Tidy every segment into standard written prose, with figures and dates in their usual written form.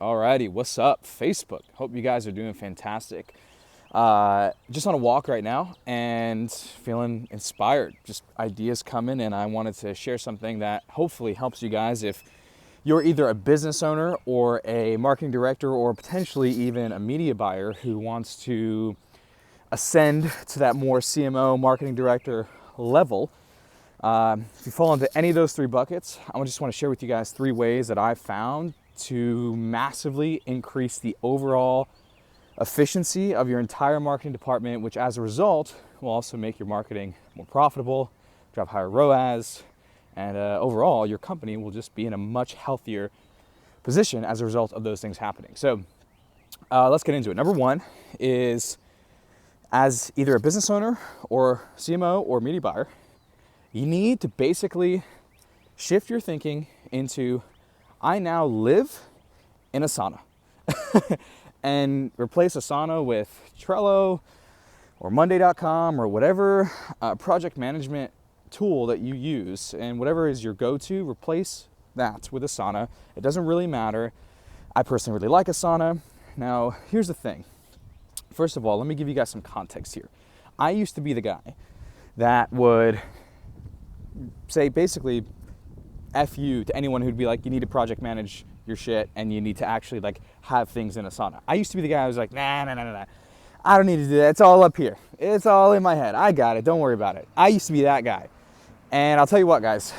Alrighty, what's up, Facebook? Hope you guys are doing fantastic. Just on a walk right now and feeling inspired. Just ideas coming, and I wanted to share something that hopefully helps you guys if you're either a business owner or a marketing director or potentially even a media buyer who wants to ascend to that more CMO marketing director level. If you fall into any of those three buckets, I just want to share with you guys 3 ways that I've found to massively increase the overall efficiency of your entire marketing department, which as a result will also make your marketing more profitable, drive higher ROAS, and overall your company will just be in a much healthier position as a result of those things happening. So let's get into it. Number 1 is, as either a business owner or CMO or media buyer, you need to basically shift your thinking into, I now live in Asana. And replace Asana with Trello or Monday.com or whatever project management tool that you use, and whatever is your go-to, replace that with Asana. It doesn't really matter. I personally really like Asana. Now, here's the thing. First of all, let me give you guys some context here. I used to be the guy that would say basically F you to anyone who'd be like, you need to project manage your shit and you need to actually like have things in Asana. I used to be the guy who was like, nah. I don't need to do that. It's all up here. It's all in my head. I got it. Don't worry about it. I used to be that guy. And I'll tell you what, guys,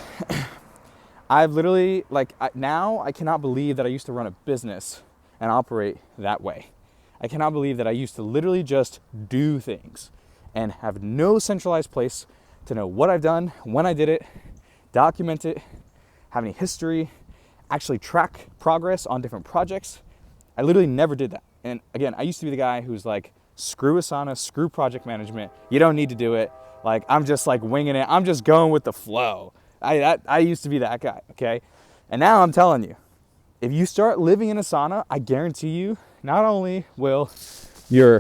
I've literally now I cannot believe that I used to run a business and operate that way. I cannot believe that I used to literally just do things and have no centralized place to know what I've done, when I did it, document it, have any history, actually track progress on different projects. I literally never did that. And again, I used to be the guy who's like, screw Asana, screw project management. You don't need to do it. Like, I'm just like winging it. I'm just going with the flow. I used to be that guy, okay? And now I'm telling you, if you start living in Asana, I guarantee you, not only will your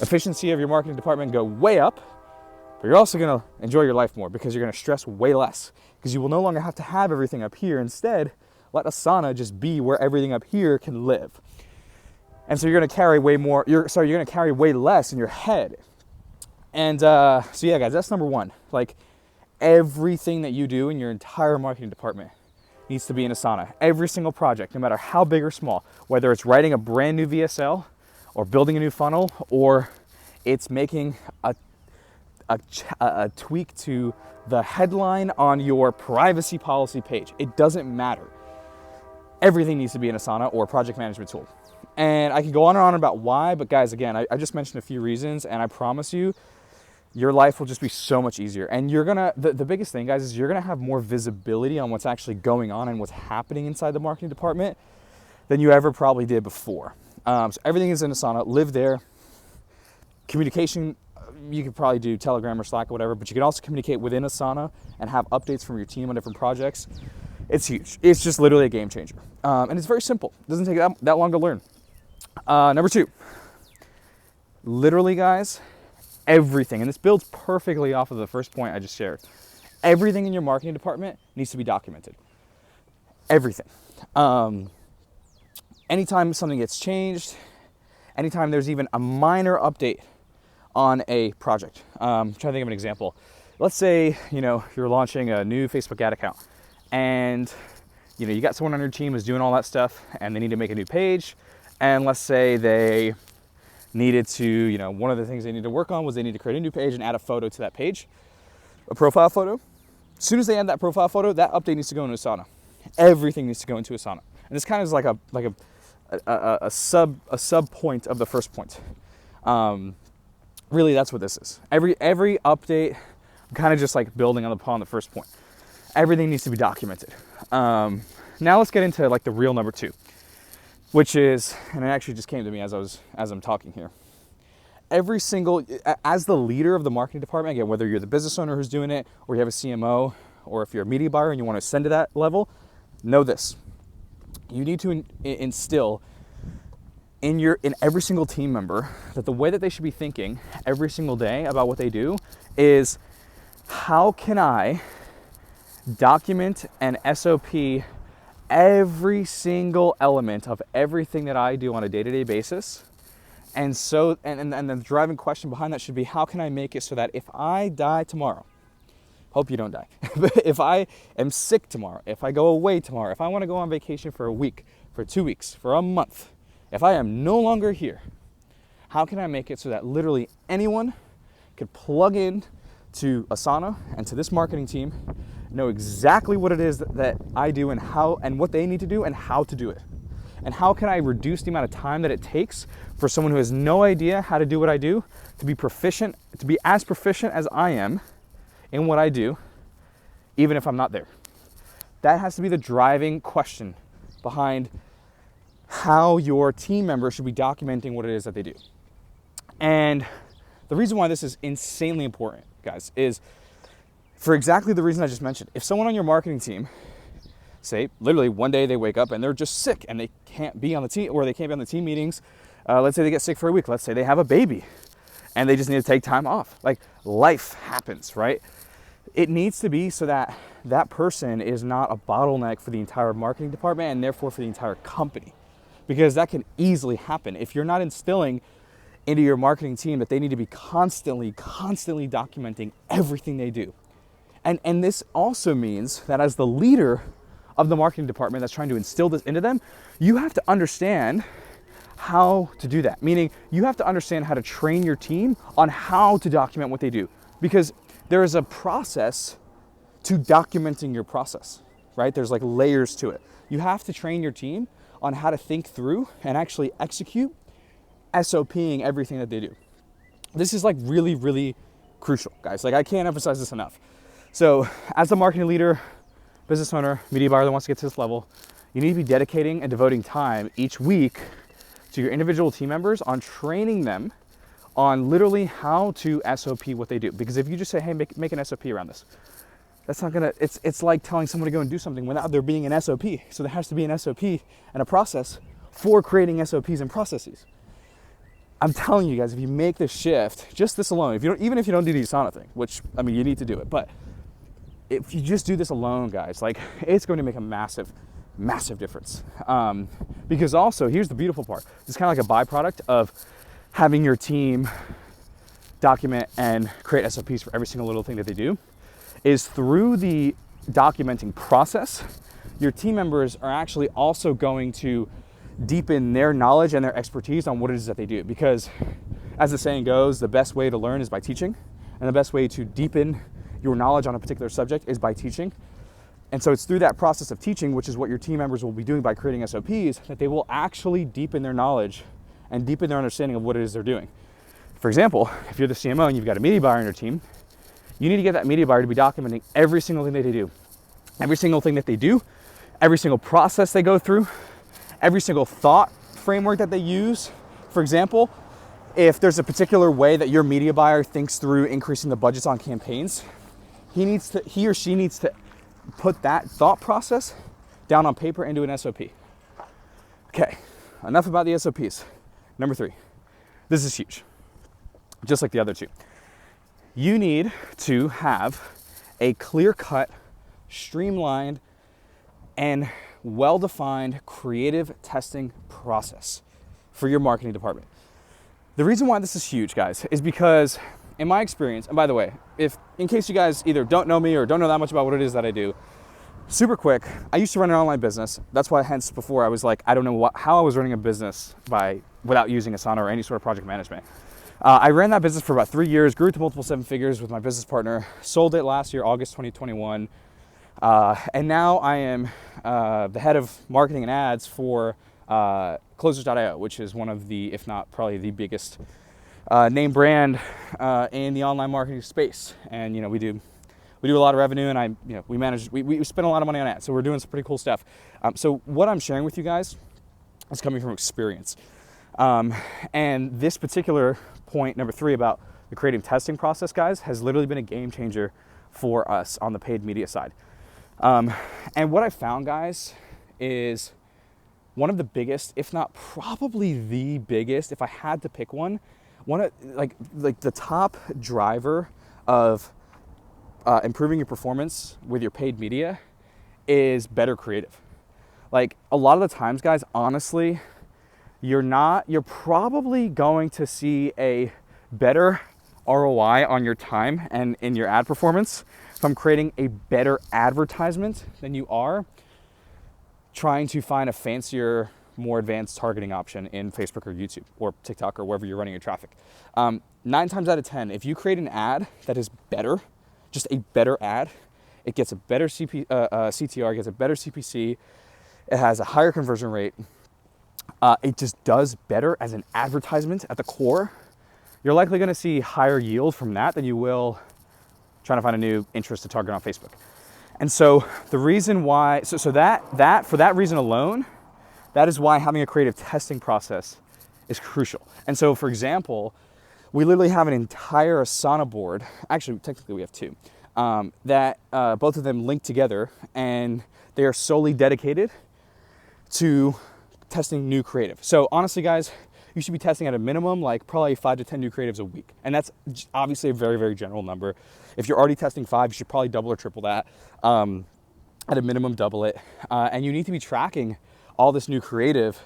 efficiency of your marketing department go way up, but you're also gonna enjoy your life more because you're gonna stress way less, because you will no longer have to have everything up here. Instead, let Asana just be where everything up here can live. And so you're gonna carry way more, you're gonna carry way less in your head. And so yeah, guys, that's number 1. Like, everything that you do in your entire marketing department needs to be in Asana. Every single project, no matter how big or small, whether it's writing a brand new VSL or building a new funnel, or it's making a tweak to the headline on your privacy policy page. It doesn't matter. Everything needs to be an Asana or project management tool. And I can go on and on about why, but guys, again, I just mentioned a few reasons, and I promise you, your life will just be so much easier. And you're gonna, the biggest thing, guys, is you're gonna have more visibility on what's actually going on and what's happening inside the marketing department than you ever probably did before. So everything is in Asana, live there. Communication, you could probably do Telegram or Slack or whatever, but you can also communicate within Asana and have updates from your team on different projects. It's huge. It's just literally a game changer. And it's very simple. It doesn't take that long to learn. Number 2, literally, guys, everything, and this builds perfectly off of the first point I just shared. Everything in your marketing department needs to be documented. Everything. Anytime something gets changed, anytime there's even a minor update on a project. I'm trying to think of an example. Let's say, you're launching a new Facebook ad account, and you got someone on your team who's doing all that stuff, and they need to make a new page. And let's say they needed to, one of the things they need to work on was they need to create a new page and add a photo to that page, a profile photo. As soon as they add that profile photo, that update needs to go into Asana. Everything needs to go into Asana. And this kind of is like a sub point of the first point. Really, that's what this is. Every update, I'm kind of just like building upon the first point. Everything needs to be documented. Now let's get into like the real number 2. Which is, and it actually just came to me as I'm talking here. As the leader of the marketing department, again, whether you're the business owner who's doing it, or you have a CMO, or if you're a media buyer and you want to ascend to that level, know this. You need to instill in every single team member that the way that they should be thinking every single day about what they do is, how can I document and SOP every single element of everything that I do on a day-to-day basis. And so, and the driving question behind that should be, how can I make it so that if I die tomorrow, hope you don't die, but if I am sick tomorrow, if I go away tomorrow, if I want to go on vacation for a week, for 2 weeks, for a month, if I am no longer here, how can I make it so that literally anyone could plug in to Asana and to this marketing team, know exactly what it is that I do and how and what they need to do and how to do it? And how can I reduce the amount of time that it takes for someone who has no idea how to do what I do to be proficient, to be as proficient as I am in what I do, even if I'm not there? That has to be the driving question behind how your team members should be documenting what it is that they do. And the reason why this is insanely important, guys, is for exactly the reason I just mentioned. If someone on your marketing team, say literally one day they wake up and they're just sick and they can't be on the team, or they can't be on the team meetings, let's say they get sick for a week, let's say they have a baby and they just need to take time off. Like, life happens, right? It needs to be so that that person is not a bottleneck for the entire marketing department and therefore for the entire company, because that can easily happen. If you're not instilling into your marketing team that they need to be constantly documenting everything they do. And this also means that as the leader of the marketing department that's trying to instill this into them, you have to understand how to do that. Meaning, you have to understand how to train your team on how to document what they do. Because there is a process to documenting your process, right? There's like layers to it. You have to train your team on how to think through and actually execute SOPing everything that they do. This is like really crucial, guys. Like, I can't emphasize this enough. So as a marketing leader, business owner, media buyer that wants to get to this level, you need to be dedicating and devoting time each week to your individual team members on training them on literally how to SOP what they do. Because if you just say, hey, make an SOP around this, that's not gonna, it's like telling someone to go and do something without there being an SOP. So there has to be an SOP and a process for creating SOPs and processes. I'm telling you guys, if you make this shift, just this alone, even if you don't do the Asana thing, which, I mean, you need to do it, but if you just do this alone, guys, like, it's going to make a massive difference. Because also, here's the beautiful part. It's kind of like a byproduct of having your team document and create SOPs for every single little thing that they do, is through the documenting process, your team members are actually also going to deepen their knowledge and their expertise on what it is that they do. Because as the saying goes, the best way to learn is by teaching, and the best way to deepen your knowledge on a particular subject is by teaching. And so it's through that process of teaching, which is what your team members will be doing by creating SOPs, that they will actually deepen their knowledge and deepen their understanding of what it is they're doing. For example, if you're the CMO and you've got a media buyer on your team, you need to get that media buyer to be documenting every single thing that they do. Every single thing that they do, every single process they go through, every single thought framework that they use. For example, if there's a particular way that your media buyer thinks through increasing the budgets on campaigns, he or she needs to put that thought process down on paper into an SOP. Okay, enough about the SOPs. Number 3, this is huge, just like the other 2. You need to have a clear-cut, streamlined, and well-defined creative testing process for your marketing department. The reason why this is huge, guys, is because in my experience, and by the way, if in case you guys either don't know me or don't know that much about what it is that I do, super quick, I used to run an online business. That's why, hence, before I was like, I don't know how I was running a business without using Asana or any sort of project management. I ran that business for about 3 years, grew to multiple 7 figures with my business partner, sold it last year, August 2021. And now I am the head of marketing and ads for Closers.io, which is one of the, if not probably the biggest name brand in the online marketing space. And we do a lot of revenue, and we spend a lot of money on ads, so we're doing some pretty cool stuff. So what I'm sharing with you guys is coming from experience. And this particular point, number 3, about the creative testing process, guys, has literally been a game changer for us on the paid media side. And what I found, guys, is one of the biggest, if not probably the biggest, if I had to pick one of like the top driver of improving your performance with your paid media is better creative. Like a lot of the times, guys, honestly, you're probably going to see a better ROI on your time and in your ad performance from creating a better advertisement than you are trying to find a fancier, more advanced targeting option in Facebook or YouTube or TikTok or wherever you're running your traffic. 9 times out of 10, if you create an ad that is better, just a better ad, it gets a better CTR, it gets a better CPC, it has a higher conversion rate, it just does better as an advertisement at the core. You're likely going to see higher yield from that than you will trying to find a new interest to target on Facebook. And so the reason why, so that for that reason alone, that is why having a creative testing process is crucial. And so, for example, we literally have an entire Asana board. Actually, technically we have two, that both of them link together, and they are solely dedicated to testing new creative. So honestly, guys, you should be testing at a minimum, like probably 5 to 10 new creatives a week. And that's obviously a very, very general number. If you're already testing 5, you should probably double or triple that. At a minimum, double it. And you need to be tracking all this new creative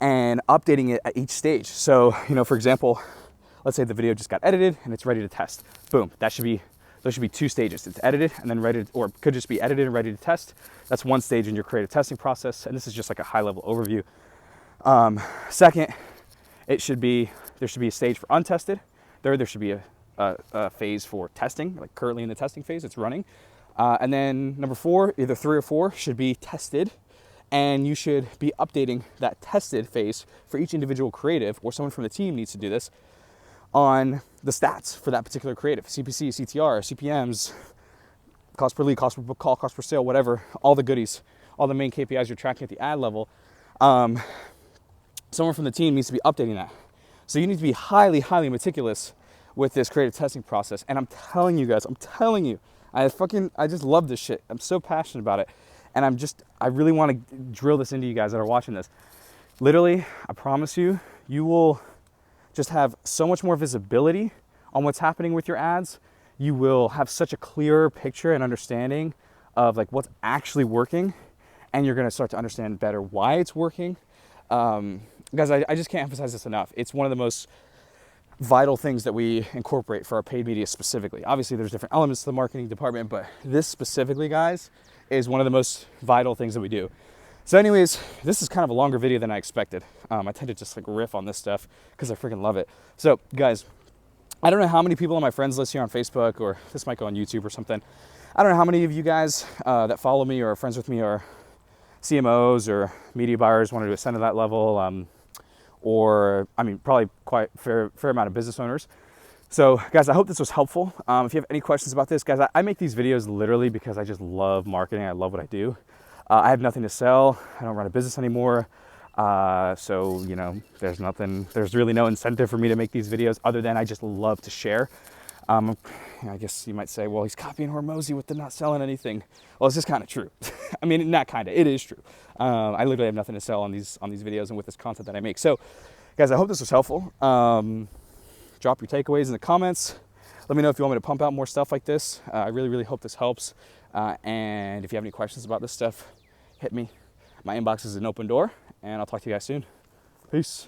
and updating it at each stage. So, for example, let's say the video just got edited and it's ready to test. Boom, those should be 2 stages. It's edited and then ready to, or it could just be edited and ready to test. That's 1 stage in your creative testing process. And this is just like a high level overview. Second, there should be a stage for untested. Third, there should be a phase for testing, like currently in the testing phase, it's running. And then number 4, either 3 or 4 should be tested. And you should be updating that tested phase for each individual creative, or someone from the team needs to do this, on the stats for that particular creative. CPC, CTR, CPMs, cost per lead, cost per book call, cost per sale, whatever, all the goodies, all the main KPIs you're tracking at the ad level. Someone from the team needs to be updating that. So you need to be highly, highly meticulous with this creative testing process. And I'm telling you guys, I just love this shit. I'm so passionate about it. And I really want to drill this into you guys that are watching this. Literally, I promise you, you will just have so much more visibility on what's happening with your ads. You will have such a clearer picture and understanding of like what's actually working. And you're going to start to understand better why it's working. Guys, I just can't emphasize this enough. It's one of the most vital things that we incorporate for our paid media specifically. Obviously, there's different elements to the marketing department, but this specifically, guys, is one of the most vital things that we do. So anyways, this is kind of a longer video than I expected. I tend to just like riff on this stuff because I freaking love it. So guys, I don't know how many people on my friends list here on Facebook, or this might go on YouTube or something. I don't know how many of you guys that follow me or are friends with me are CMOs or media buyers, wanted to ascend to that level, probably quite fair amount of business owners. So guys, I hope this was helpful. If you have any questions about this, guys, I make these videos literally because I just love marketing. I love what I do. I have nothing to sell. I don't run a business anymore. So, there's really no incentive for me to make these videos other than I just love to share. I guess you might say, well, he's copying Hormozy with the not selling anything. Well, it's just kind of true. I mean, not kind of, it is true. I literally have nothing to sell on these videos and with this content that I make. So guys, I hope this was helpful. Drop your takeaways in the comments. Let me know if you want me to pump out more stuff like this. I really, really hope this helps. And if you have any questions about this stuff, hit me. My inbox is an open door, and I'll talk to you guys soon. Peace.